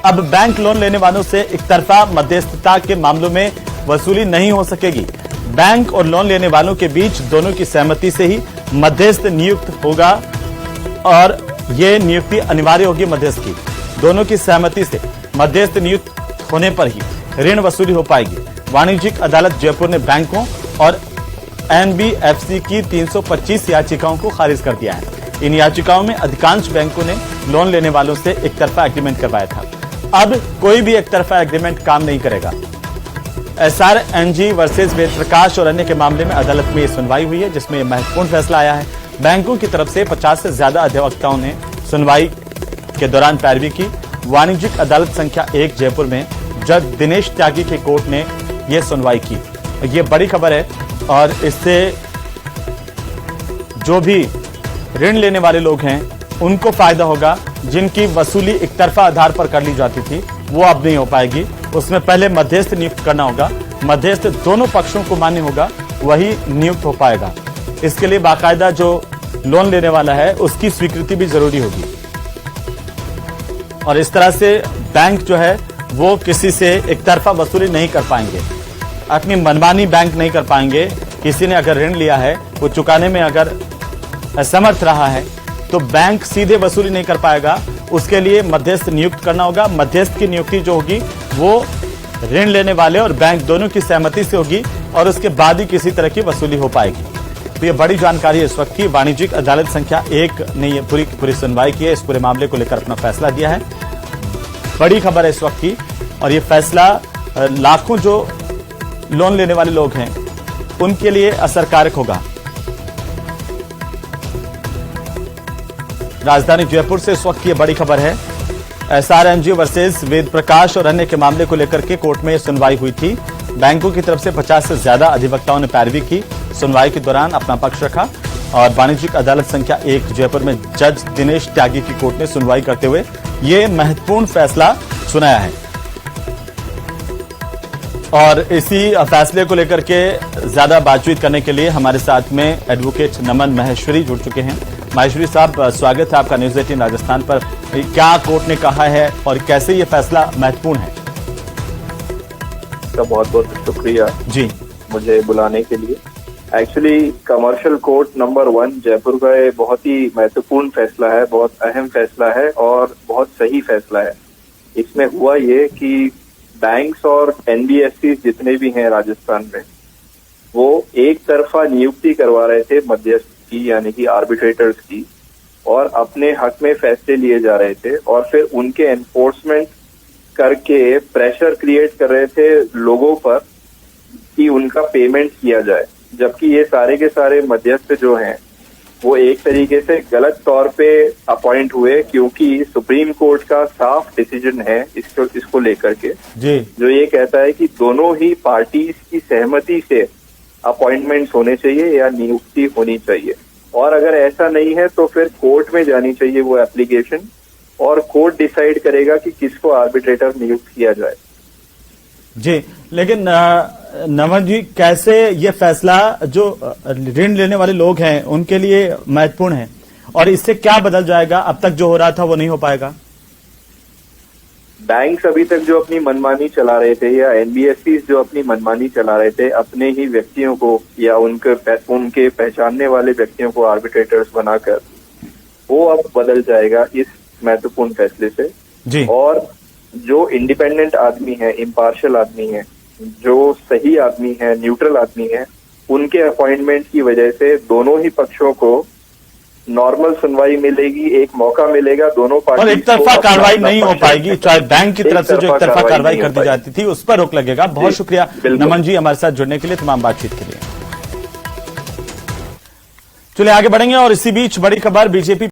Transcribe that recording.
अब bank loan लेने वालों से एक तरफा मध्यस्थता के मामलों में वसूली नहीं हो सकेगी। बैंक और लोन लेने वालों के बीच दोनों की सहमति से ही मध्यस्थ नियुक्त होगा और ये नियुक्ति अनिवार्य होगी। मध्यस्थ की दोनों की सहमति से मध्यस्थ नियुक्त होने पर ही ऋण वसूली हो पाएगी। वाणिज्यिक अदालत जयपुर ने बैंकों और एनबीएफसी की 325 याचिकाओं को खारिज कर दिया है। इन याचिकाओं में अधिकांश बैंकों ने लोन लेने वालों से एक तरफा एग्रीमेंट करवाया था। अब कोई भी एक तरफा एग्रीमेंट काम नहीं करेगा। SRNG वर्सेस वेद प्रकाश और अन्य के मामले में अदालत में यह सुनवाई हुई है, जिसमें यह महत्वपूर्ण फैसला आया है। बैंकों की तरफ से 50 से ज्यादा अधिवक्ताओं ने सुनवाई के दौरान पैरवी की। वाणिज्यिक अदालत संख्या 1 जयपुर में जज दिनेश त्यागी की कोर्ट ने यह सुनवाई की। यह बड़ी खबर है और इससे जो भी ऋण लेने वाले लोग हैं उनको फायदा होगा। जिनकी वसूली एक तरफा आधार पर कर ली जाती थी वो अब नहीं हो पाएगी। उसमें पहले मध्यस्थ नियुक्त करना होगा। मध्यस्थ दोनों पक्षों को मान्य होगा, वही नियुक्त हो पाएगा। इसके लिए बाकायदा जो लोन लेने वाला है उसकी स्वीकृति भी जरूरी होगी और इस तरह से बैंक जो है वो किसी से एक तरफा वसूली नहीं कर पाएंगे। अपनी मनमानी बैंक नहीं कर पाएंगे। किसी ने अगर ऋण लिया है वो चुकाने में अगर असमर्थ रहा है तो बैंक सीधे वसूली नहीं कर पाएगा। उसके लिए मध्यस्थ नियुक्त करना होगा। मध्यस्थ की नियुक्ति जो होगी वो ऋण लेने वाले और बैंक दोनों की सहमति से होगी और उसके बाद ही किसी तरह की वसूली हो पाएगी। तो ये बड़ी जानकारी है इस वक्त की। वाणिज्यिक अदालत संख्या 1 ने ये पूरी सुनवाई की है। इस पूरे मामले को लेकर अपना फैसला दिया है। बड़ी खबर है इस वक्त की और ये फैसला लाखों जो लोन लेने वाले लोग हैं उनके लिए असरकारक होगा। राजधानी जयपुर से इस वक्त की बड़ी खबर है। SRNG वर्सेस वेद प्रकाश और अन्य के मामले को लेकर के कोर्ट में सुनवाई हुई थी। बैंकों की तरफ से 50 से ज्यादा अधिवक्ताओं ने पैरवी की। सुनवाई के दौरान अपना पक्ष रखा और वाणिज्यिक अदालत संख्या 1 जयपुर में जज दिनेश त्यागी की कोर्ट ने सुनवाई करते हुए ये महत्वपूर्ण फैसला सुनाया है। और इसी फैसले को लेकर के ज्यादा बातचीत करने के लिए हमारे साथ में एडवोकेट नमन माहेश्वरी जुड़ चुके हैं। माहेश्वरी साहब, स्वागत है आपका न्यूज 18 राजस्थान पर। क्या कोर्ट ने कहा है और कैसे ये फैसला महत्वपूर्ण है? का बहुत बहुत शुक्रिया जी मुझे बुलाने के लिए। Actually commercial court number 1 Jaipur का ये बहुत ही महत्वपूर्ण फैसला है, बहुत अहम फैसला है और बहुत सही फैसला है। इसमें हुआ ये कि बैंक्स और एनबीएफसी जितने भी हैं राजस्थान में वो एक तरफा नियुक्ति करवा रहे थे मध्यस्थ की, यानी कि आर्बिट्रेटर्स की, और अपने हक में फैसले लिए जा रहे थे और फिर उनके एनफोर्समेंट करके प्रेशर क्रिएट कर रहे थे लोगों पर कि उनका पेमेंट किया जाए। जबकि ये सारे के सारे मध्यस्थ जो हैं वो एक तरीके से गलत तौर पे अपॉइंट हुए, क्योंकि सुप्रीम कोर्ट का साफ डिसीजन है इसको लेकर के जी, जो ये कहता है कि दोनों ही पार्टीज की सहमति से अपॉइंटमेंट्स होने चाहिए या नियुक्ति होनी चाहिए। और अगर ऐसा नहीं है तो फिर कोर्ट में जानी चाहिए वो एप्लीकेशन और कोर्ट डिसाइड करेगा कि किसको आर्बिट्रेटर नियुक्त किया जाए। जी, लेकिन नमन जी, कैसे ये फैसला जो ऋण लेने वाले लोग हैं उनके लिए महत्वपूर्ण है और इससे क्या बदल जाएगा? अब तक जो हो रहा था वो नहीं हो पाएगा। बैंक्स अभी तक जो अपनी मनमानी चला रहे थे या एनबीएफसी जो अपनी मनमानी चला रहे थे, अपने ही व्यक्तियों को या उनके पहचानने वाले व्यक्तियों को आर्बिट्रेटर्स बनाकर, वो अब बदल जाएगा इस महत्वपूर्ण फैसले से जी। और जो इंडिपेंडेंट आदमी है, इम्पार्शियल आदमी है, जो सही आदमी है, न्यूट्रल आदमी है, उनके अपॉइंटमेंट की वजह से दोनों ही पक्षों को नॉर्मल सुनवाई मिलेगी, एक मौका मिलेगा दोनों पार्टी। और एक तरफा कार्रवाई नहीं हो पाएगी। चाहे बैंक की तरफ से जो एक तरफा कार्रवाई कर दी जाती थी उस पर रोक लगेगा। बहुत शुक्रिया नमन जी हमारे साथ जुड़ने के लिए, तमाम बातचीत के लिए। चलिए आगे बढ़ेंगे और इसी बीच बड़ी खबर, बीजेपी